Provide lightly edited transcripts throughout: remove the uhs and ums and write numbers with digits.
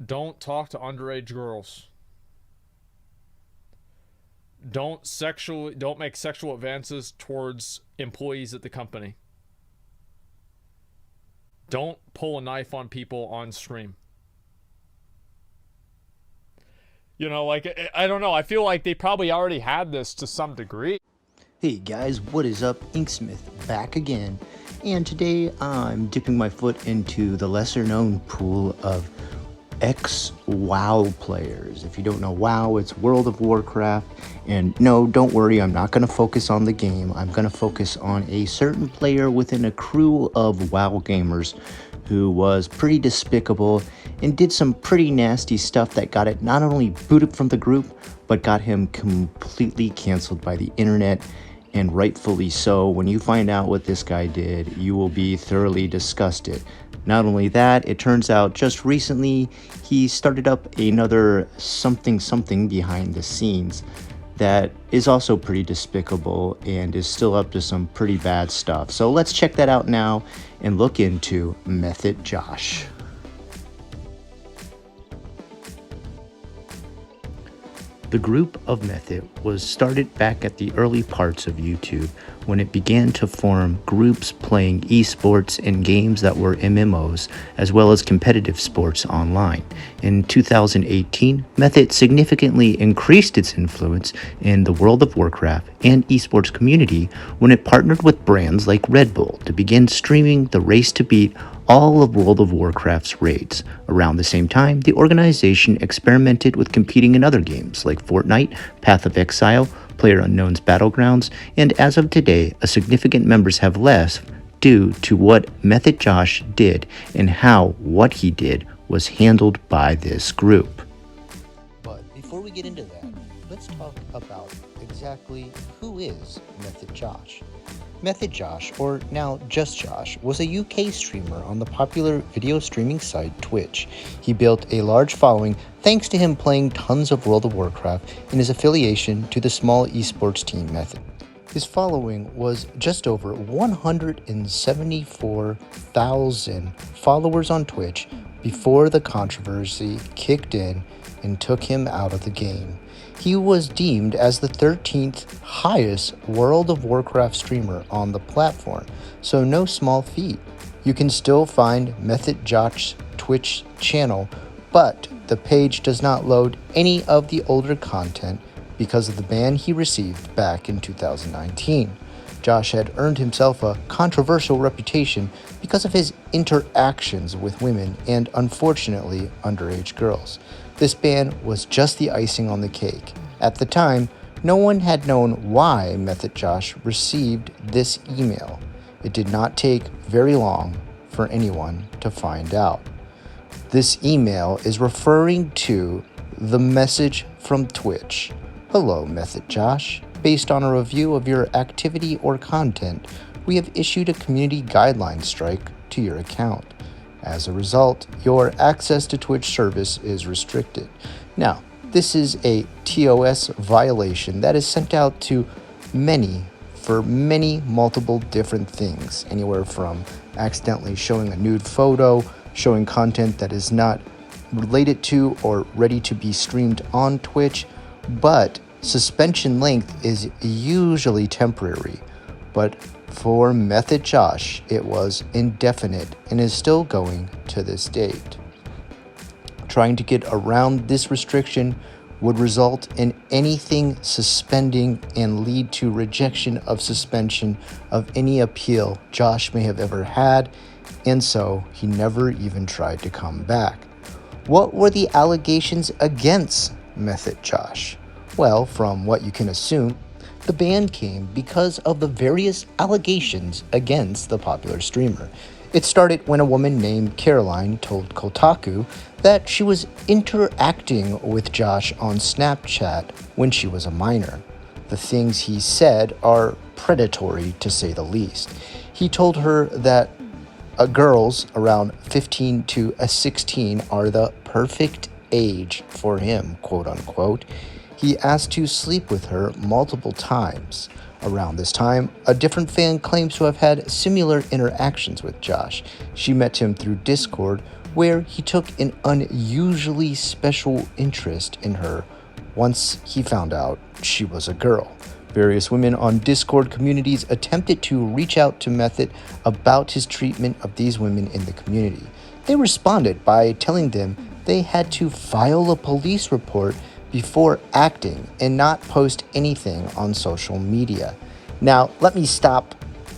Don't talk to underage girls. Don't make sexual advances towards employees at the company. Don't pull a knife on people on stream. Like, I don't know. I feel like they probably already had this to some degree. Hey guys, what is up? Inksmith back again, and today I'm dipping my foot into the lesser known pool of ex-WoW players. If you don't know WoW, it's World of Warcraft, and no, don't worry, I'm not going to focus on the game. I'm going to focus on a certain player within a crew of WoW gamers who was pretty despicable and did some pretty nasty stuff that got it not only booted from the group, but got him completely canceled by the internet, and rightfully so. When you find out what this guy did, you will be thoroughly disgusted. Not only that, it turns out just recently he started up another something behind the scenes that is also pretty despicable and is still up to some pretty bad stuff. So let's check that out now and look into MethodJosh. The group of Method was started back at the early parts of YouTube when it began to form groups playing esports and games that were MMOs, as well as competitive sports online. In 2018, Method significantly increased its influence in the World of Warcraft and esports community when it partnered with brands like Red Bull to begin streaming the race to beat all of World of Warcraft's raids. Around the same time, the organization experimented with competing in other games like Fortnite, Path of Exile, PlayerUnknown's Battlegrounds, and as of today, a significant members have left due to what MethodJosh did and how what he did was handled by this group. But before we get into that, let's talk about exactly who is MethodJosh. MethodJosh, or now just Josh, was a UK streamer on the popular video streaming site Twitch. He built a large following thanks to him playing tons of World of Warcraft and his affiliation to the small esports team Method. His following was just over 174,000 followers on Twitch before the controversy kicked in and took him out of the game. He was deemed as the 13th highest World of Warcraft streamer on the platform, so no small feat. You can still find MethodJosh's Twitch channel, but the page does not load any of the older content because of the ban he received back in 2019. Josh had earned himself a controversial reputation because of his interactions with women and, unfortunately, underage girls. This ban was just the icing on the cake. At the time, no one had known why MethodJosh received this email. It did not take very long for anyone to find out. This email is referring to the message from Twitch. Hello, MethodJosh. Based on a review of your activity or content, we have issued a community guideline strike to your account. As a result, your access to Twitch service is restricted. Now, this is a TOS violation that is sent out to many for many multiple different things, anywhere from accidentally showing a nude photo, showing content that is not related to or ready to be streamed on Twitch, but suspension length is usually temporary. But for MethodJosh, it was indefinite and is still going to this date. Trying to get around this restriction would result in anything suspending and lead to rejection of suspension of any appeal Josh may have ever had, and so he never even tried to come back. What were the allegations against MethodJosh? Well, from what you can assume, the ban came because of the various allegations against the popular streamer. It started when a woman named Caroline told Kotaku that she was interacting with Josh on Snapchat when she was a minor. The things he said are predatory, to say the least. He told her that girls around 15 to 16 are the perfect age for him, quote unquote. He asked to sleep with her multiple times. Around this time, a different fan claims to have had similar interactions with Josh. She met him through Discord, where he took an unusually special interest in her once he found out she was a girl. Various women on Discord communities attempted to reach out to Method about his treatment of these women in the community. They responded by telling them they had to file a police report before acting and not post anything on social media. Now, let me stop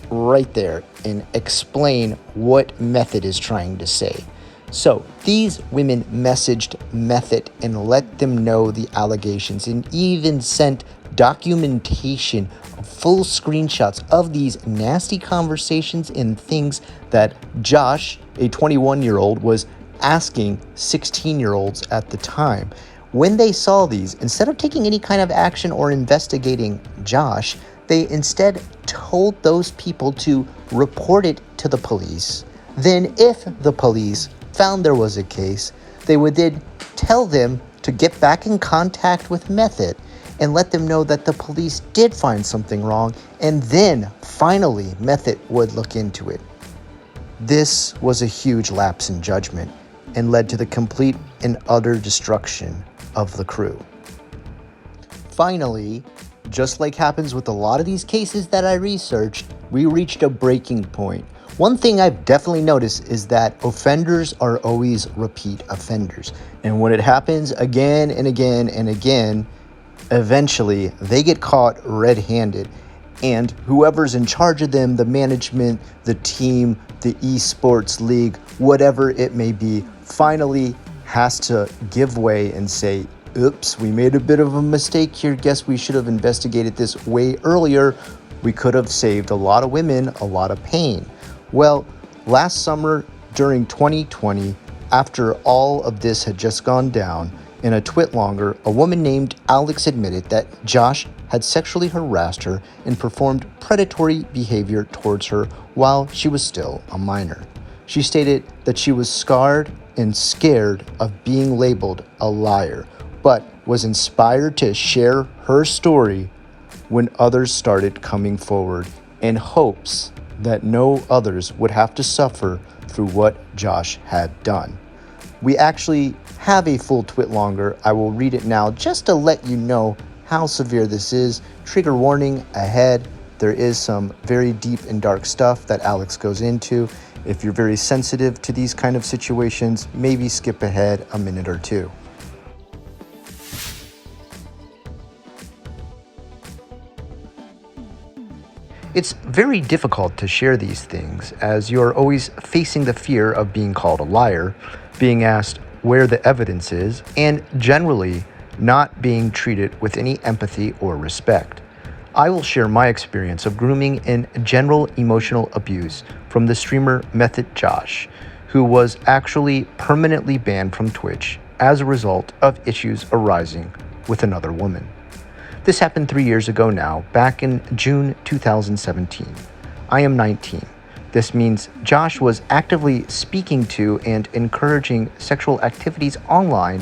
right there and explain what Method is trying to say. So, these women messaged Method and let them know the allegations and even sent documentation, full screenshots of these nasty conversations and things that Josh, a 21-year-old, was asking 16-year-olds at the time. When they saw these, instead of taking any kind of action or investigating Josh, they instead told those people to report it to the police. Then, if the police found there was a case, they would then tell them to get back in contact with Method and let them know that the police did find something wrong, and then finally Method would look into it. This was a huge lapse in judgment and led to the complete and utter destruction of the crew. Finally, just like happens with a lot of these cases that I researched, we reached a breaking point. One thing I've definitely noticed is that offenders are always repeat offenders. And when it happens again and again and again, eventually they get caught red-handed. And whoever's in charge of them, the management, the team, the esports league, whatever it may be, finally has to give way and say, oops, we made a bit of a mistake here. Guess we should have investigated this way earlier. We could have saved a lot of women a lot of pain. Well, last summer during 2020, after all of this had just gone down, in a Twitlonger, a woman named Alex admitted that Josh had sexually harassed her and performed predatory behavior towards her while she was still a minor. She stated that she was scarred and scared of being labeled a liar, but was inspired to share her story when others started coming forward in hopes that no others would have to suffer through what Josh had done. We actually have a full Twitlonger. I will read it now just to let you know how severe this is. Trigger warning ahead. There is some very deep and dark stuff that Alex goes into. If you're very sensitive to these kind of situations, maybe skip ahead a minute or two. It's very difficult to share these things as you're always facing the fear of being called a liar, being asked where the evidence is, and generally not being treated with any empathy or respect. I will share my experience of grooming and general emotional abuse from the streamer MethodJosh, who was actually permanently banned from Twitch as a result of issues arising with another woman. This happened 3 years ago now, back in June 2017. I am 19. This means Josh was actively speaking to and encouraging sexual activities online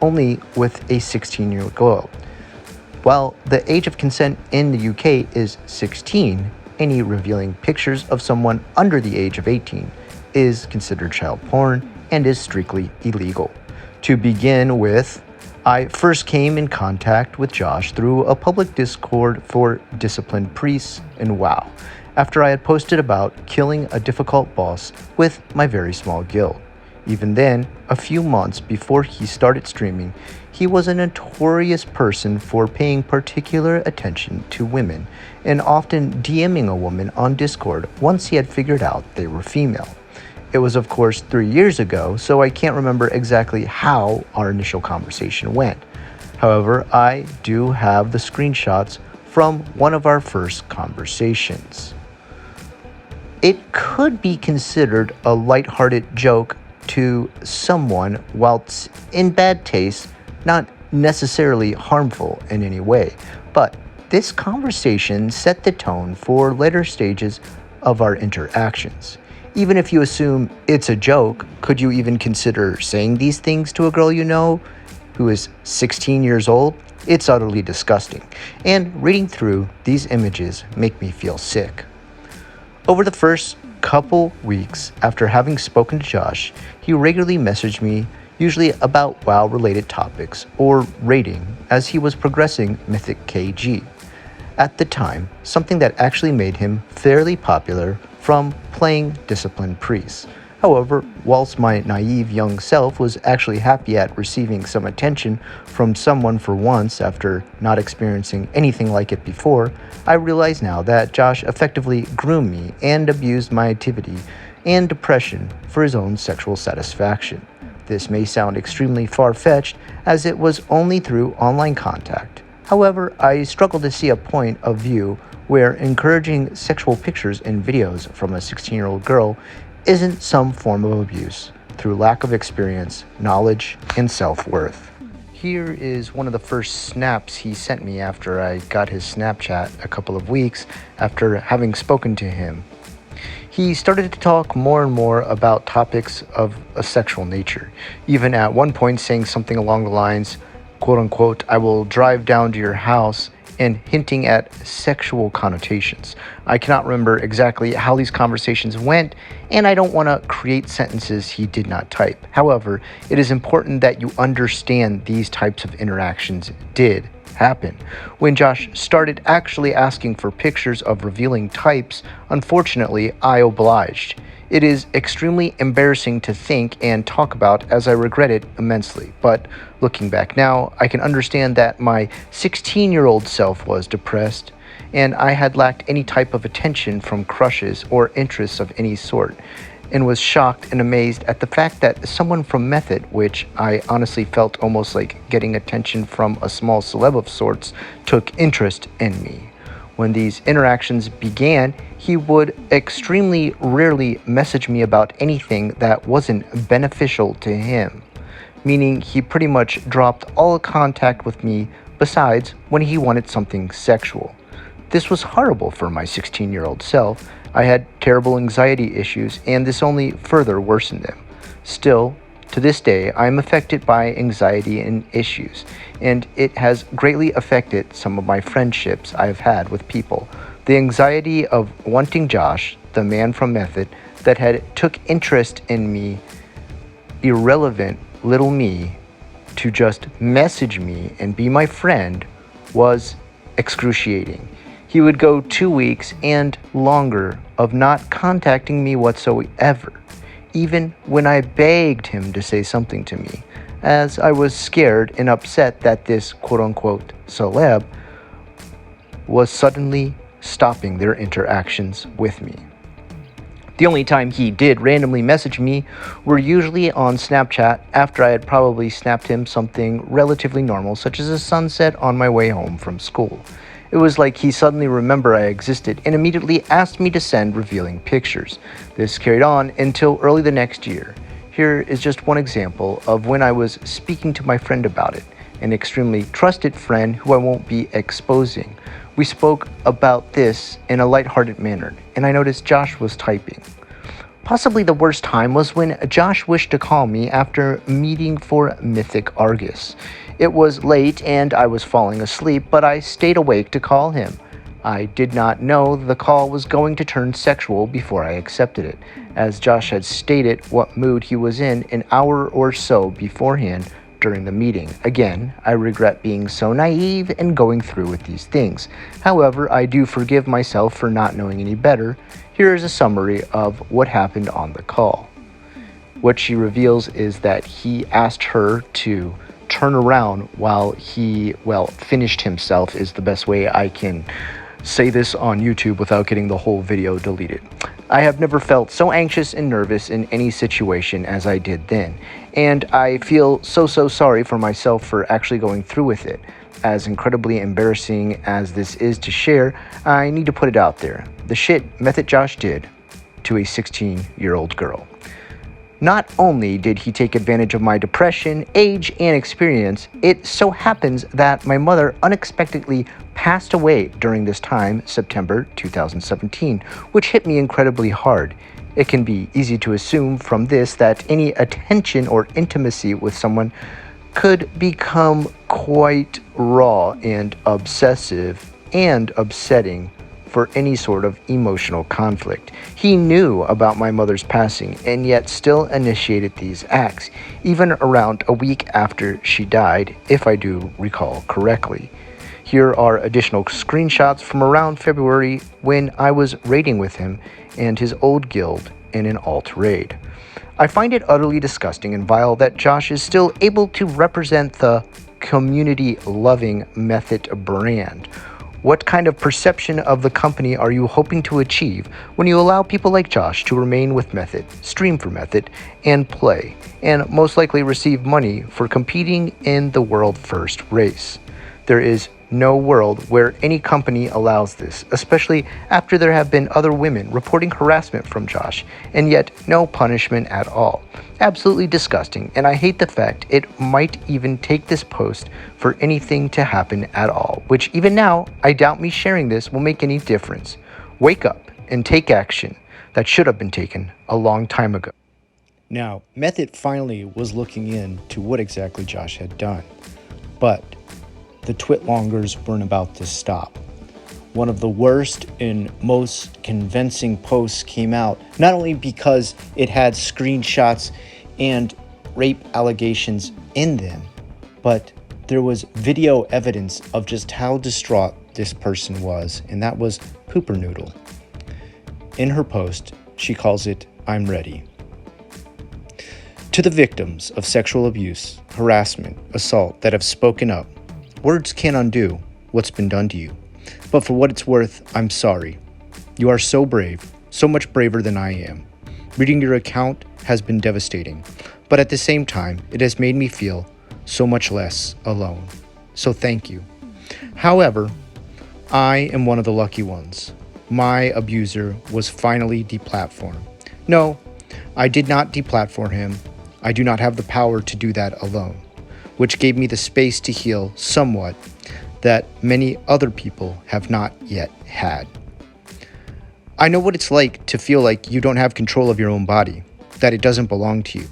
only with a 16-year-old girl. While the age of consent in the UK is 16, any revealing pictures of someone under the age of 18 is considered child porn and is strictly illegal. To begin with, I first came in contact with Josh through a public Discord for disciplined priests in WoW, after I had posted about killing a difficult boss with my very small guild. Even then, a few months before he started streaming, he was a notorious person for paying particular attention to women and often DMing a woman on Discord once he had figured out they were female. It was of course 3 years ago, so I can't remember exactly how our initial conversation went. However, I do have the screenshots from one of our first conversations. It could be considered a lighthearted joke to someone, whilst in bad taste, not necessarily harmful in any way. But this conversation set the tone for later stages of our interactions. Even if you assume it's a joke, could you even consider saying these things to a girl you know who is 16 years old? It's utterly disgusting, and reading through these images make me feel sick. Over the first couple weeks after having spoken to Josh, he regularly messaged me, usually about WoW related topics or raiding, as he was progressing Mythic KG. At the time, something that actually made him fairly popular from playing Disciplined Priests. However, whilst my naive young self was actually happy at receiving some attention from someone for once after not experiencing anything like it before, I realize now that Josh effectively groomed me and abused my activity and depression for his own sexual satisfaction. This may sound extremely far-fetched, as it was only through online contact. However, I struggle to see a point of view where encouraging sexual pictures and videos from a 16-year-old girl isn't some form of abuse through lack of experience, knowledge, and self-worth. Here is one of the first snaps he sent me after I got his Snapchat a couple of weeks after having spoken to him. He started to talk more and more about topics of a sexual nature, even at one point saying something along the lines, quote unquote, "I will drive down to your house," and hinting at sexual connotations. I cannot remember exactly how these conversations went, and I don't want to create sentences he did not type. However, it is important that you understand these types of interactions did happen. When Josh started actually asking for pictures of revealing types, unfortunately, I obliged. It is extremely embarrassing to think and talk about, as I regret it immensely. But looking back now, I can understand that my 16-year-old self was depressed, and I had lacked any type of attention from crushes or interests of any sort, and was shocked and amazed at the fact that someone from Method, which I honestly felt almost like getting attention from a small celeb of sorts, took interest in me. When these interactions began, he would extremely rarely message me about anything that wasn't beneficial to him, meaning he pretty much dropped all contact with me besides when he wanted something sexual. This was horrible for my 16-year-old self. I had terrible anxiety issues, and this only further worsened them. Still, to this day, I am affected by anxiety and issues, and it has greatly affected some of my friendships I have had with people. The anxiety of wanting Josh, the man from Method, that had took interest in me, irrelevant little me, to just message me and be my friend was excruciating. He would go 2 weeks and longer of not contacting me whatsoever, even when I begged him to say something to me, as I was scared and upset that this quote-unquote celeb was suddenly stopping their interactions with me. The only time he did randomly message me were usually on Snapchat after I had probably snapped him something relatively normal, such as a sunset on my way home from school. It was like he suddenly remembered I existed and immediately asked me to send revealing pictures. This carried on until early the next year. Here is just one example of when I was speaking to my friend about it, an extremely trusted friend who I won't be exposing. We spoke about this in a lighthearted manner, and I noticed Josh was typing. Possibly the worst time was when Josh wished to call me after meeting for Mythic Argus. It was late and I was falling asleep, but I stayed awake to call him. I did not know the call was going to turn sexual before I accepted it, as Josh had stated what mood he was in an hour or so beforehand during the meeting. Again, I regret being so naive and going through with these things. However, I do forgive myself for not knowing any better. Here is a summary of what happened on the call. What she reveals is that he asked her to turn around while he, finished himself is the best way I can say this on YouTube without getting the whole video deleted. I have never felt so anxious and nervous in any situation as I did then, and I feel so sorry for myself for actually going through with it. As incredibly embarrassing as this is to share, I need to put it out there. The shit MethodJosh did to a 16-year-old girl. Not only did he take advantage of my depression, age, and experience, it so happens that my mother unexpectedly passed away during this time, September 2017, which hit me incredibly hard. It can be easy to assume from this that any attention or intimacy with someone could become quite raw and obsessive and upsetting for any sort of emotional conflict. He knew about my mother's passing and yet still initiated these acts, even around a week after she died, if I do recall correctly. Here are additional screenshots from around February when I was raiding with him and his old guild in an alt raid. I find it utterly disgusting and vile that Josh is still able to represent the community-loving Method brand. What kind of perception of the company are you hoping to achieve when you allow people like Josh to remain with Method, stream for Method, and play, and most likely receive money for competing in the world first race? There is no world where any company allows this, especially after there have been other women reporting harassment from Josh, and yet no punishment at all. Absolutely disgusting, and I hate the fact it might even take this post for anything to happen at all, which even now, I doubt me sharing this will make any difference. Wake up and take action that should have been taken a long time ago. Now, Method finally was looking into what exactly Josh had done, but the Twitlongers weren't about to stop. One of the worst and most convincing posts came out, not only because it had screenshots and rape allegations in them, but there was video evidence of just how distraught this person was, and that was Poopernoodle. In her post, she calls it, "I'm ready." To the victims of sexual abuse, harassment, assault that have spoken up, words can't undo what's been done to you. But for what it's worth, I'm sorry. You are so brave, so much braver than I am. Reading your account has been devastating, but at the same time, it has made me feel so much less alone. So thank you. However, I am one of the lucky ones. My abuser was finally deplatformed. No, I did not deplatform him. I do not have the power to do that alone, which gave me the space to heal somewhat that many other people have not yet had. I know what it's like to feel like you don't have control of your own body, that it doesn't belong to you.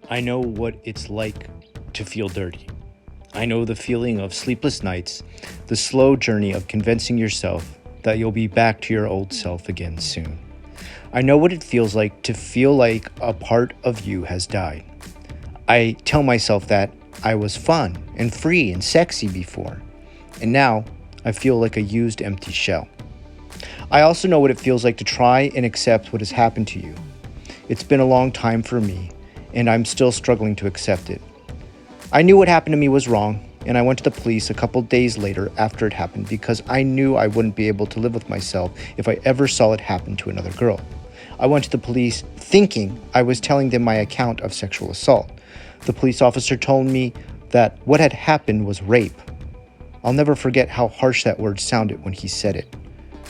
I know what it's like to feel dirty. I know the feeling of sleepless nights, the slow journey of convincing yourself that you'll be back to your old self again soon. I know what it feels like to feel like a part of you has died. I tell myself that I was fun and free and sexy before, and now I feel like a used empty shell. I also know what it feels like to try and accept what has happened to you. It's been a long time for me, and I'm still struggling to accept it. I knew what happened to me was wrong, and I went to the police a couple days later after it happened because I knew I wouldn't be able to live with myself if I ever saw it happen to another girl. I went to the police thinking I was telling them my account of sexual assault. The police officer told me that what had happened was rape. I'll never forget how harsh that word sounded when he said it.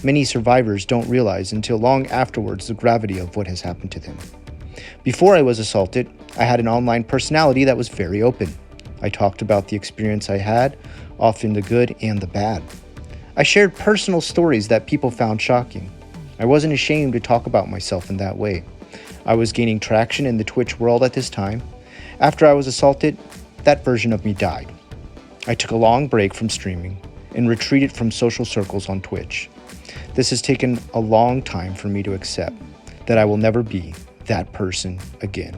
Many survivors don't realize until long afterwards the gravity of what has happened to them. Before I was assaulted, I had an online personality that was very open. I talked about the experience I had, often the good and the bad. I shared personal stories that people found shocking. I wasn't ashamed to talk about myself in that way. I was gaining traction in the Twitch world at this time. After I was assaulted, that version of me died. I took a long break from streaming and retreated from social circles on Twitch. This has taken a long time for me to accept that I will never be that person again.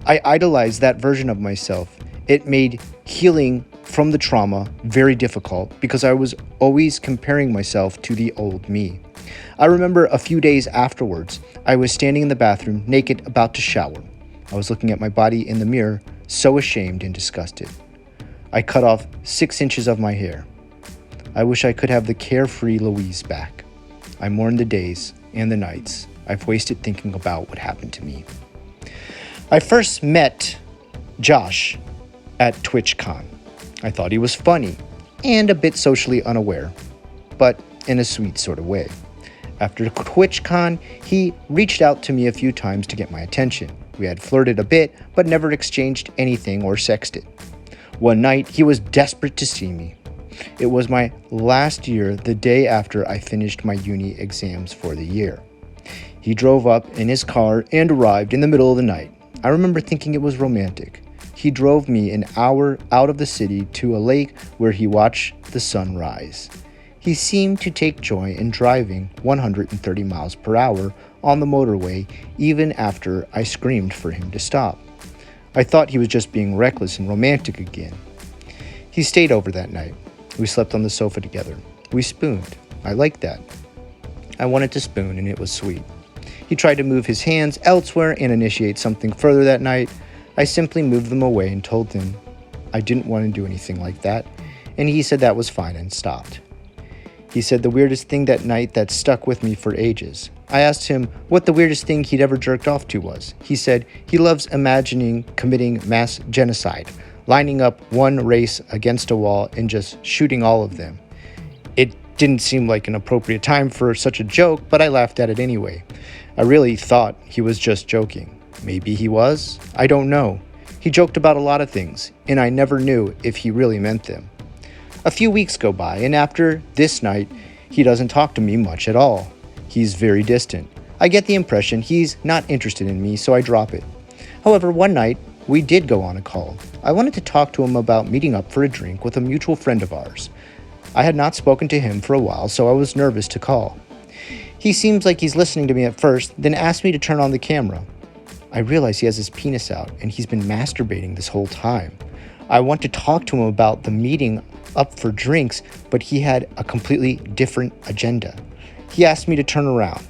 I idolized that version of myself. It made healing from the trauma very difficult because I was always comparing myself to the old me. I remember a few days afterwards, I was standing in the bathroom, naked, about to shower. I was looking at my body in the mirror, so ashamed and disgusted. I cut off 6 inches of my hair. I wish I could have the carefree Louise back. I mourn the days and the nights I've wasted thinking about what happened to me. I first met Josh at TwitchCon. I thought he was funny and a bit socially unaware, but in a sweet sort of way. After TwitchCon, he reached out to me a few times to get my attention. We had flirted a bit, but never exchanged anything or sexted. One night, he was desperate to see me. It was my last year, the day after I finished my uni exams for the year. He drove up in his car and arrived in the middle of the night. I remember thinking it was romantic. He drove me an hour out of the city to a lake where he watched the sun rise. He seemed to take joy in driving 130 miles per hour on the motorway even after I screamed for him to stop. I thought he was just being reckless and romantic again. He stayed over that night. We slept on the sofa together. We spooned. I liked that. I wanted to spoon and it was sweet. He tried to move his hands elsewhere and initiate something further that night. I simply moved them away and told him I didn't want to do anything like that, and he said that was fine and stopped. He said the weirdest thing that night that stuck with me for ages. I asked him what the weirdest thing he'd ever jerked off to was. He said he loves imagining committing mass genocide, lining up one race against a wall and just shooting all of them. It didn't seem like an appropriate time for such a joke, but I laughed at it anyway. I really thought he was just joking. Maybe he was? I don't know. He joked about a lot of things, and I never knew if he really meant them. A few weeks go by, and after this night, he doesn't talk to me much at all. He's very distant. I get the impression he's not interested in me, so I drop it. However, one night, we did go on a call. I wanted to talk to him about meeting up for a drink with a mutual friend of ours. I had not spoken to him for a while, so I was nervous to call. He seems like he's listening to me at first, then asked me to turn on the camera. I realize he has his penis out, and he's been masturbating this whole time. I want to talk to him about the meeting up for drinks, but he had a completely different agenda. He asked me to turn around.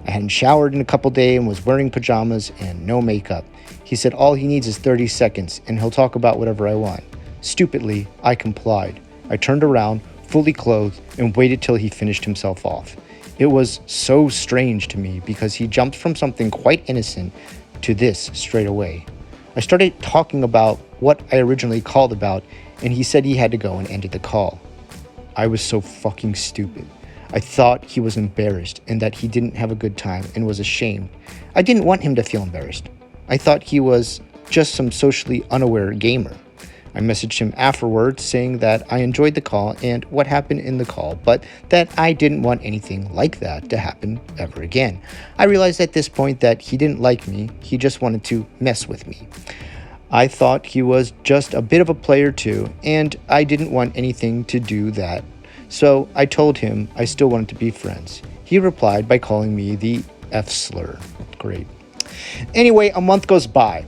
I hadn't showered in a couple days and was wearing pajamas and no makeup. He said all he needs is 30 seconds and he'll talk about whatever I want. Stupidly, I complied. I turned around, fully clothed, and waited till he finished himself off. It was so strange to me because he jumped from something quite innocent to this straight away. I started talking about what I originally called about, and he said he had to go and ended the call. I was so fucking stupid. I thought he was embarrassed and that he didn't have a good time and was ashamed. I didn't want him to feel embarrassed. I thought he was just some socially unaware gamer. I messaged him afterwards saying that I enjoyed the call and what happened in the call, but that I didn't want anything like that to happen ever again. I realized at this point that he didn't like me, he just wanted to mess with me. I thought he was just a bit of a player too, and I didn't want anything to do that. So I told him I still wanted to be friends. He replied by calling me the F-slur. Great. Anyway, a month goes by.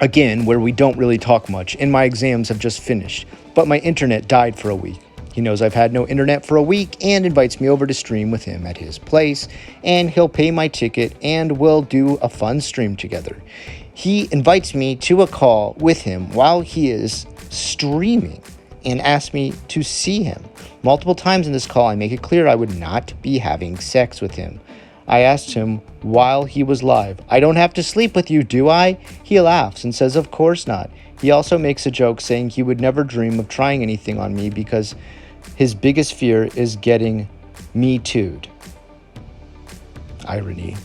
Again, where we don't really talk much, and my exams have just finished, but my internet died for a week. He knows I've had no internet for a week and invites me over to stream with him at his place, and he'll pay my ticket and we'll do a fun stream together. He invites me to a call with him while he is streaming and asks me to see him. Multiple times in this call, I make it clear I would not be having sex with him. I asked him while he was live, I don't have to sleep with you, do I? He laughs and says, of course not. He also makes a joke saying he would never dream of trying anything on me because his biggest fear is getting me too'd. Irony.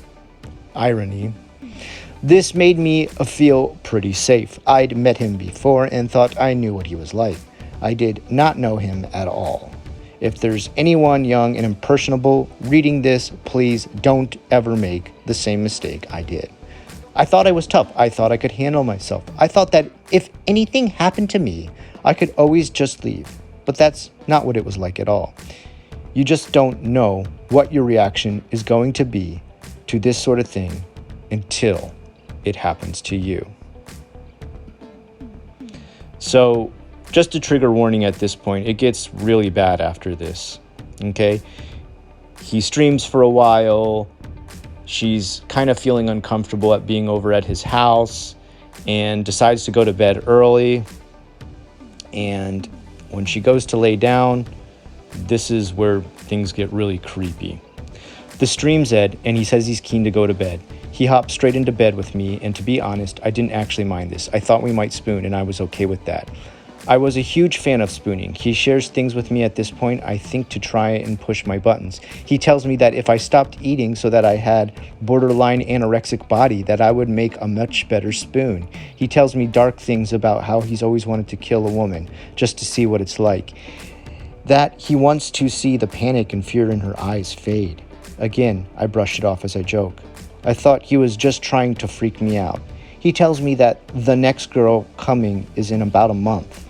Irony. This made me feel pretty safe. I'd met him before and thought I knew what he was like. I did not know him at all. If there's anyone young and impressionable reading this, please don't ever make the same mistake I did. I thought I was tough. I thought I could handle myself. I thought that if anything happened to me, I could always just leave. But that's not what it was like at all. You just don't know what your reaction is going to be to this sort of thing until it happens to you. So, just a trigger warning at this point, it gets really bad after this, okay? He streams for a while, she's kind of feeling uncomfortable at being over at his house, and decides to go to bed early, and when she goes to lay down, this is where things get really creepy. The stream's Ed, and he says he's keen to go to bed. He hopped straight into bed with me, and to be honest, I didn't actually mind this. I thought we might spoon, and I was okay with that. I was a huge fan of spooning. He shares things with me at this point, I think, to try and push my buttons. He tells me that if I stopped eating so that I had borderline anorexic body, that I would make a much better spoon. He tells me dark things about how he's always wanted to kill a woman just to see what it's like. That he wants to see the panic and fear in her eyes fade. Again, I brushed it off as a joke. I thought he was just trying to freak me out. He tells me that the next girl coming is in about a month.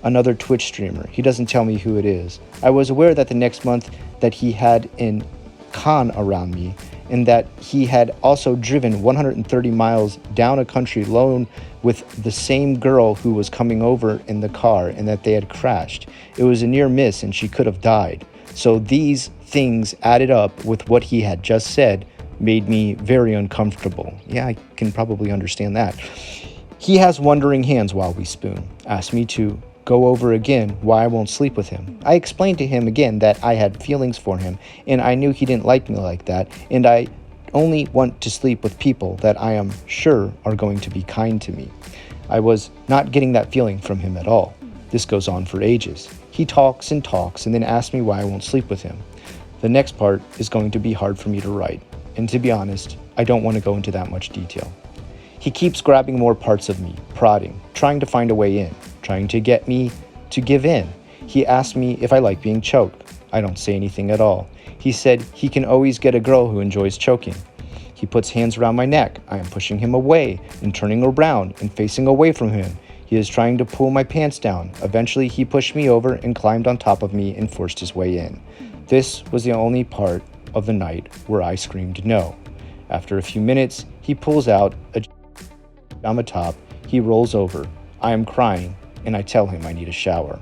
another Twitch streamer. He doesn't tell me who it is. I was aware that the next month that he had an con around me, and that he had also driven 130 miles down a country alone with the same girl who was coming over in the car, and that they had crashed. It was a near miss and she could have died. So these things added up with what he had just said made me very uncomfortable. Yeah, I can probably understand that. He has wandering hands while we spoon. Asked me to go over again why I won't sleep with him. I explained to him again that I had feelings for him, and I knew he didn't like me like that, and I only want to sleep with people that I am sure are going to be kind to me. I was not getting that feeling from him at all. This goes on for ages. He talks and talks and then asks me why I won't sleep with him. The next part is going to be hard for me to write, and to be honest, I don't want to go into that much detail. He keeps grabbing more parts of me, prodding, trying to find a way in, trying to get me to give in. He asked me if I like being choked. I don't say anything at all. He said he can always get a girl who enjoys choking. He puts hands around my neck. I am pushing him away and turning around and facing away from him. He is trying to pull my pants down. Eventually, he pushed me over and climbed on top of me and forced his way in. This was the only part of the night where I screamed no. After a few minutes, he pulls out a pajama top. He rolls over. I am crying, and I tell him I need a shower.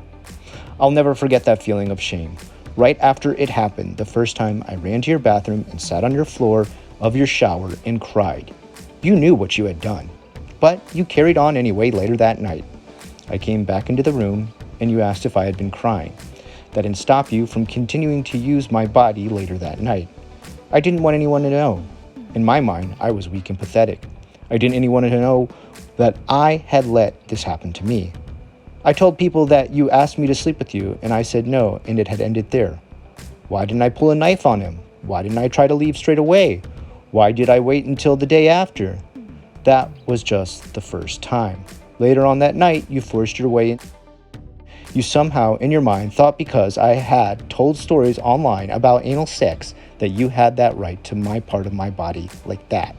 I'll never forget that feeling of shame. Right after it happened, the first time I ran to your bathroom and sat on your floor of your shower and cried. You knew what you had done, but you carried on anyway later that night. I came back into the room, and you asked if I had been crying. That didn't stop you from continuing to use my body later that night. I didn't want anyone to know. In my mind, I was weak and pathetic. I didn't want anyone to know that I had let this happen to me. I told people that you asked me to sleep with you, and I said no, and it had ended there. Why didn't I pull a knife on him? Why didn't I try to leave straight away? Why did I wait until the day after? That was just the first time. Later on that night, you forced your way in. You somehow, in your mind, thought because I had told stories online about anal sex that you had that right to my part of my body like that.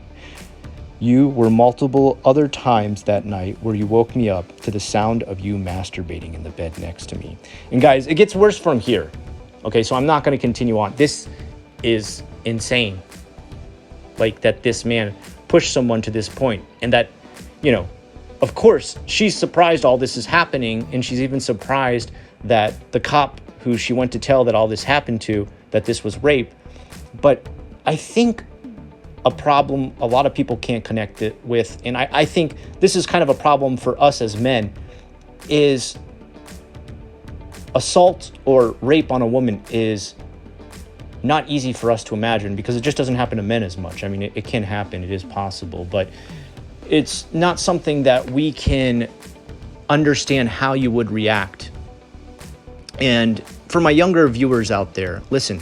You were multiple other times that night where you woke me up to the sound of you masturbating in the bed next to me. And guys, it gets worse from here. Okay, so I'm not going to continue on. This is insane. Like that this man pushed someone to this point, and that, you know, of course, she's surprised all this is happening, and she's even surprised that the cop who she went to tell that all this happened to, that this was rape. But I think a problem a lot of people can't connect it with, and I think this is kind of a problem for us as men, is assault or rape on a woman is not easy for us to imagine because it just doesn't happen to men as much. I mean, it can happen, it is possible, but it's not something that we can understand how you would react. And for my younger viewers out there, listen,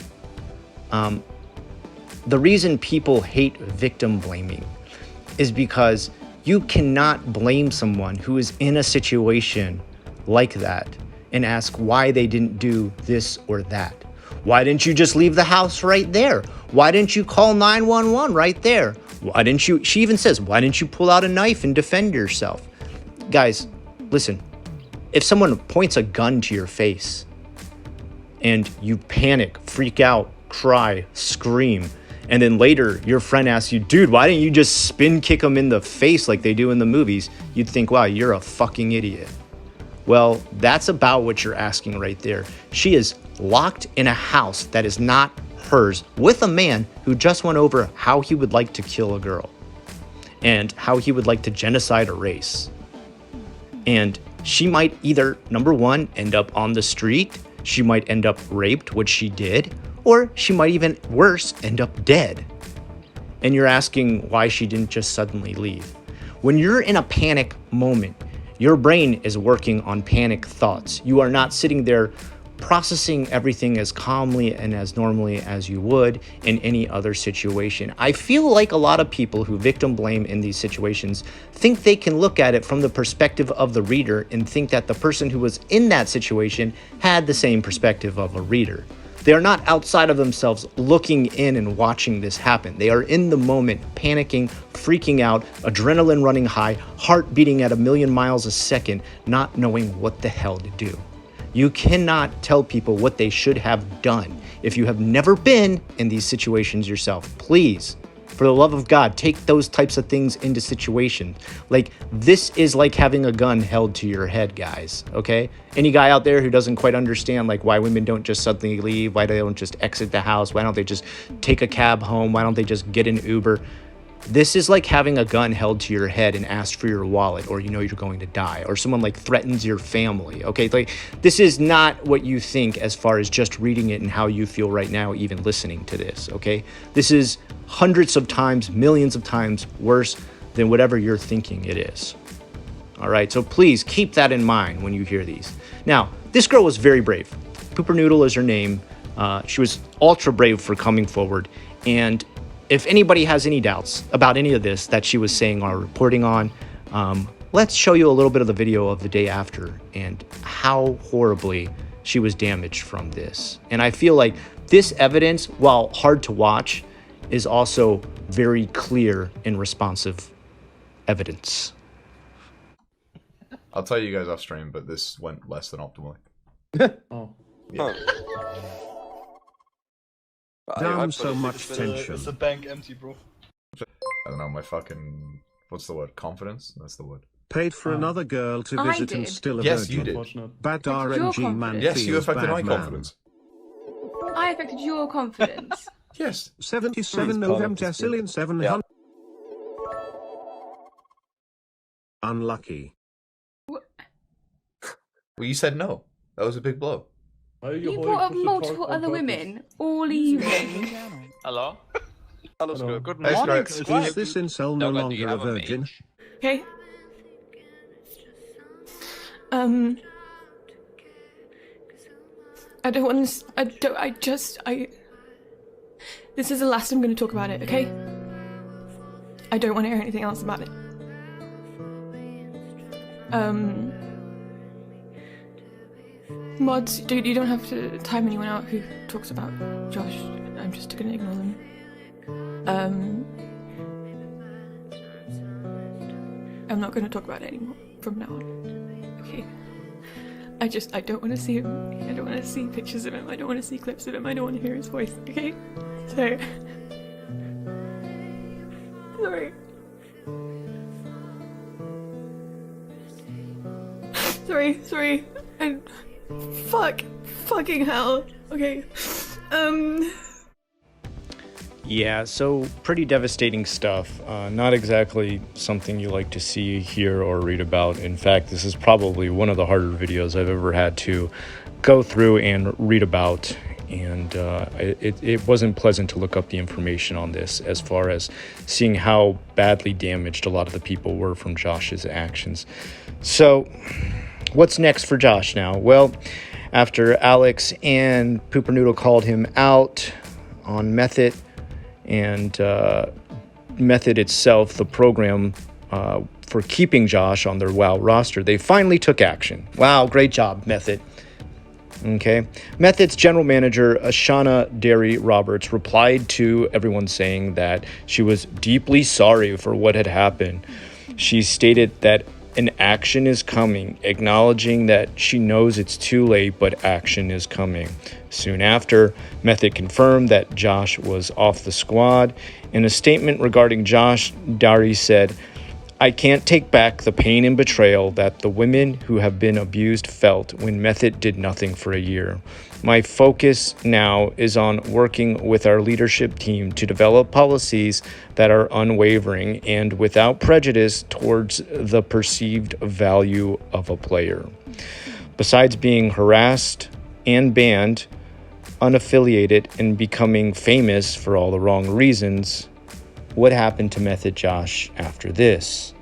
the reason people hate victim blaming is because you cannot blame someone who is in a situation like that and ask why they didn't do this or that. Why didn't you just leave the house right there? Why didn't you call 911 right there? Why didn't you, she even says, why didn't you pull out a knife and defend yourself? Guys, listen, if someone points a gun to your face and you panic, freak out, cry, scream, and then later your friend asks you, dude, why didn't you just spin kick them in the face like they do in the movies? You'd think, wow, you're a fucking idiot. Well, that's about what you're asking right there. She is locked in a house that is not hers with a man who just went over how he would like to kill a girl and how he would like to genocide a race. And she might either, number one, end up on the street, she might end up raped, which she did, or she might even, worse, end up dead. And you're asking why she didn't just suddenly leave. When you're in a panic moment, your brain is working on panic thoughts. You are not sitting there processing everything as calmly and as normally as you would in any other situation. I feel like a lot of people who victim blame in these situations think they can look at it from the perspective of the reader and think that the person who was in that situation had the same perspective of a reader. They are not outside of themselves looking in and watching this happen. They are in the moment, panicking, freaking out, adrenaline running high, heart beating at 1,000,000 miles a second, not knowing what the hell to do. You cannot tell people what they should have done if you have never been in these situations yourself. Please, for the love of God, take those types of things into situations. Like, this is like having a gun held to your head, guys, okay? Any guy out there who doesn't quite understand, like, why women don't just suddenly leave, why they don't just exit the house, why don't they just take a cab home, why don't they just get an Uber? This is like having a gun held to your head and asked for your wallet, or you know you're going to die, or someone like threatens your family, okay? Like, this is not what you think as far as just reading it and how you feel right now, even listening to this, okay? This is hundreds of times, millions of times worse than whatever you're thinking it is. All right, so please keep that in mind when you hear these. Now, this girl was very brave. Poopernoodle is her name. She was ultra brave for coming forward, and if anybody has any doubts about any of this that she was saying or reporting on, let's show you a little bit of the video of the day after and how horribly she was damaged from this. And I feel like this evidence, while hard to watch, is also very clear and responsive evidence. I'll tell you guys off stream, but this went less than optimally. Oh. Yeah. Damn, so much tension. Is the bank empty, bro? I don't know, my fucking... What's the word? Confidence? That's the word. Paid for another girl to I visit and did. still a Yes, you virgin. did. Bad Your RNG man Yes, feels you affected bad my man. confidence. I affected your confidence. Yes. 77 November Decillion 700. Unlucky. Well, you said no. That was a big blow. You brought up multiple other women all evening. Hello? Hello, good Hey, morning, Scribe. Scribe. Is this incel no Noga, do you longer a have virgin? mage? Okay. I don't want to. This is the last I'm going to talk about it, okay? I don't want to hear anything else about it. Mods, dude, you don't have to time anyone out who talks about Josh. I'm just gonna ignore them. I'm not gonna talk about it anymore from now on. Okay. I don't want to see him. I don't want to see pictures of him. I don't want to see clips of him. I don't want to hear his voice. Okay? So. Sorry. And fucking hell. Okay. Yeah, so pretty devastating stuff. Not exactly something you like to see, hear, or read about. In fact, this is probably one of the harder videos I've ever had to go through and read about. And it wasn't pleasant to look up the information on this, as far as seeing how badly damaged a lot of the people were from Josh's actions. So, what's next for Josh now? Well, after Alex and Poopernoodle called him out on Method, and Method itself, the program for keeping Josh on their WoW roster, they finally took action. Wow, great job, Method. Okay. Method's general manager, Ashana Derry Roberts, replied to everyone saying that she was deeply sorry for what had happened. She stated that an action is coming, acknowledging that she knows it's too late, but action is coming. Soon after, Method confirmed that Josh was off the squad. In a statement regarding Josh, Dari said, "I can't take back the pain and betrayal that the women who have been abused felt when Method did nothing for a year. My focus now is on working with our leadership team to develop policies that are unwavering and without prejudice towards the perceived value of a player." Besides being harassed and banned, unaffiliated, and becoming famous for all the wrong reasons, what happened to MethodJosh after this?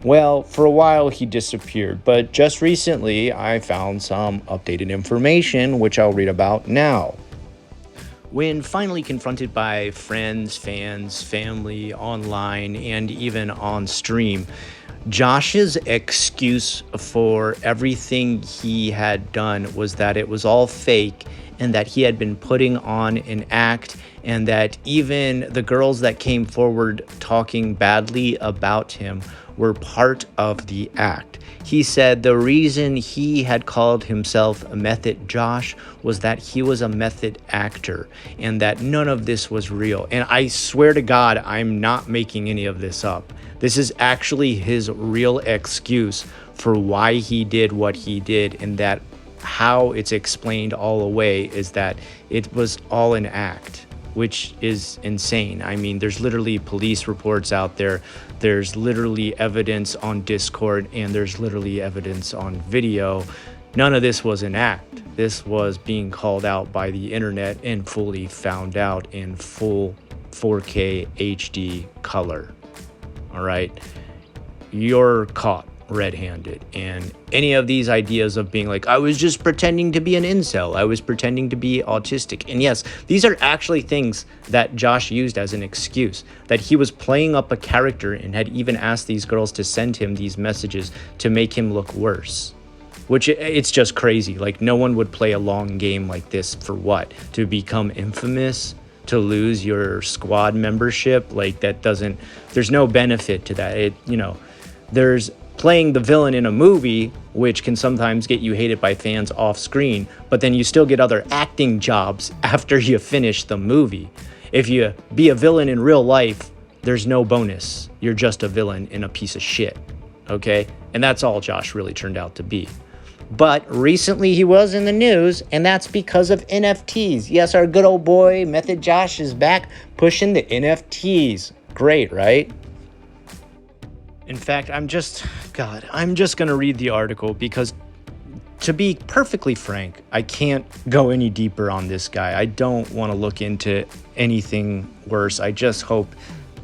Well, for a while he disappeared, but just recently I found some updated information, which I'll read about now. When finally confronted by friends, fans, family, online, and even on stream, Josh's excuse for everything he had done was that it was all fake and that he had been putting on an act, and that even the girls that came forward talking badly about him were part of the act. He said the reason he had called himself MethodJosh was that he was a method actor and that none of this was real. And I swear to God, I'm not making any of this up. This is actually his real excuse for why he did what he did, and that how it's explained all away is that it was all an act, which is insane. I mean, there's literally police reports out there. There's literally evidence on Discord, and there's literally evidence on video. None of this was an act. This was being called out by the internet and fully found out in full 4K HD color. All right, you're caught red-handed. And any of these ideas of being like, I was just pretending to be an incel, I was pretending to be autistic, and yes, these are actually things that Josh used as an excuse, that he was playing up a character and had even asked these girls to send him these messages to make him look worse, which it's just crazy. Like, no one would play a long game like this for what? To become infamous? To lose your squad membership? Like, that doesn't, there's no benefit to that. It, you know, there's playing the villain in a movie, which can sometimes get you hated by fans off screen, but then you still get other acting jobs after you finish the movie. If you be a villain in real life, there's no bonus. You're just a villain and a piece of shit, okay? And that's all Josh really turned out to be. But recently he was in the news, and that's because of NFTs. Yes, our good old boy MethodJosh is back pushing the NFTs. Great, right? In fact, I'm just going to read the article because, to be perfectly frank, I can't go any deeper on this guy. I don't want to look into anything worse. I just hope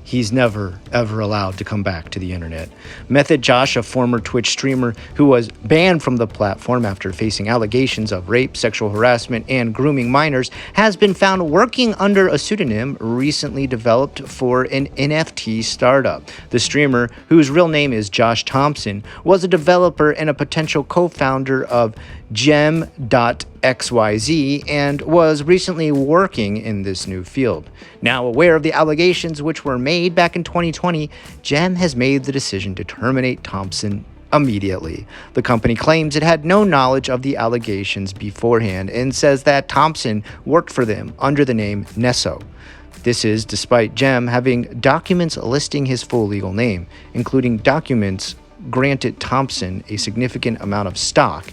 he's never, ever allowed to come back to the internet. MethodJosh, a former Twitch streamer who was banned from the platform after facing allegations of rape, sexual harassment, and grooming minors, has been found working under a pseudonym recently developed for an NFT startup. The streamer, whose real name is Josh Thompson, was a developer and a potential co-founder of Gem.xyz and was recently working in this new field. Now aware of the allegations which were made back in 2020, Gem has made the decision to terminate Thompson immediately. The company claims it had no knowledge of the allegations beforehand and says that Thompson worked for them under the name Nesso. This is despite Gem having documents listing his full legal name, including documents granted Thompson a significant amount of stock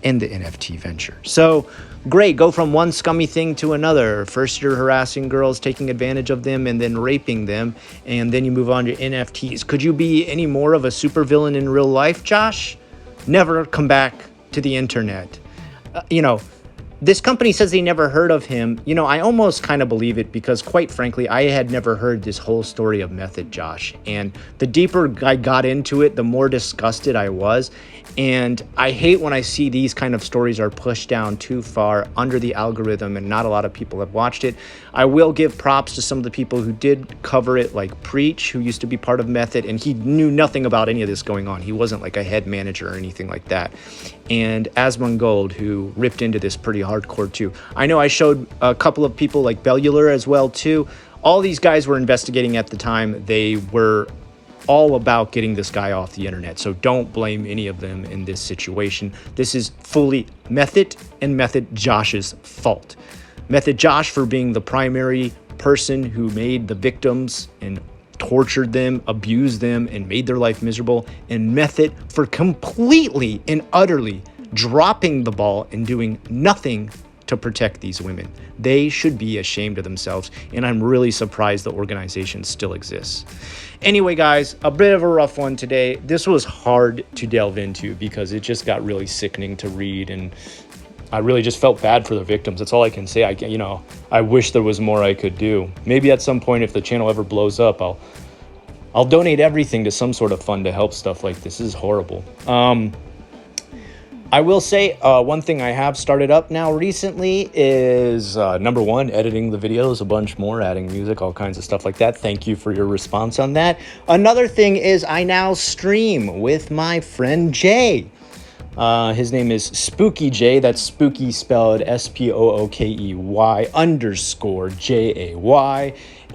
in the NFT venture. So great, go from one scummy thing to another. First you're harassing girls, taking advantage of them, and then raping them, and then you move on to NFTs. Could you be any more of a supervillain in real life, Josh? Never come back to the internet. This company says they never heard of him. I almost kind of believe it because, quite frankly, I had never heard this whole story of MethodJosh. And the deeper I got into it, the more disgusted I was. And I hate when I see these kind of stories are pushed down too far under the algorithm and not a lot of people have watched it. I will give props to some of the people who did cover it, like Preach, who used to be part of Method, and he knew nothing about any of this going on. He wasn't like a head manager or anything like that. And Asmongold, who ripped into this pretty hardcore too. I know I showed a couple of people like Bellular as well too. All these guys were investigating at the time. They were all about getting this guy off the internet. So don't blame any of them in this situation. This is fully Method and MethodJosh's fault. MethodJosh for being the primary person who made the victims and tortured them, abused them, and made their life miserable. And Method for completely and utterly dropping the ball and doing nothing to protect these women. They should be ashamed of themselves, and I'm really surprised the organization still exists. Anyway, guys, a bit of a rough one today. This was hard to delve into because it just got really sickening to read, and I really just felt bad for the victims. That's all I can say. I wish there was more I could do. Maybe at some point, if the channel ever blows up, I'll donate everything to some sort of fund to help stuff like this. This is horrible. I will say one thing I have started up now recently is number one, editing the videos, a bunch more, adding music, all kinds of stuff like that. Thank you for your response on that. Another thing is I now stream with my friend Jay. His name is Spooky J. That's Spooky spelled SPOOKEY_JAY.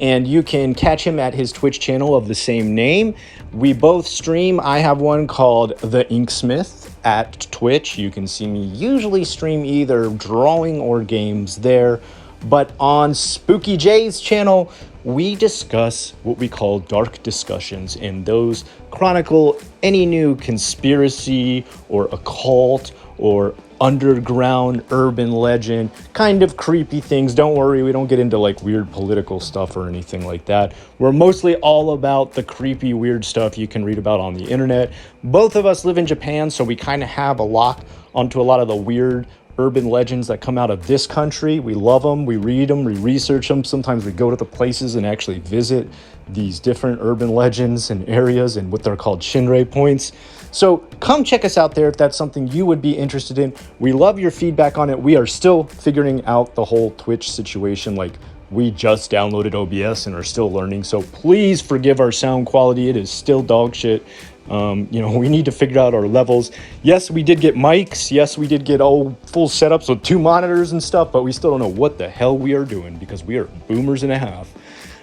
And you can catch him at his Twitch channel of the same name. We both stream. I have one called The Inksmith at Twitch. You can see me usually stream either drawing or games there. But on Spooky J's channel, we discuss what we call dark discussions, and those chronicle any new conspiracy or occult or underground urban legend, kind of creepy things. Don't worry, we don't get into like weird political stuff or anything like that. We're mostly all about the creepy, weird stuff you can read about on the internet. Both of us live in Japan, so we kind of have a lock onto a lot of the weird urban legends that come out of this country. We love them, we read them, we research them. Sometimes we go to the places and actually visit these different urban legends and areas and what they're called Shinrei points. So come check us out there if that's something you would be interested in. We love your feedback on it. We are still figuring out the whole Twitch situation. Like, we just downloaded OBS and are still learning. So please forgive our sound quality. It is still dog shit. We need to figure out our levels. Yes, we did get mics. Yes, we did get all full setups with 2 monitors and stuff, but we still don't know what the hell we are doing because we are boomers and a half.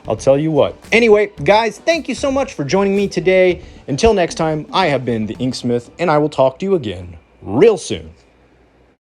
I'll tell you what. Anyway, guys, thank you so much for joining me today. Until next time, I have been the Inksmith, and I will talk to you again real soon.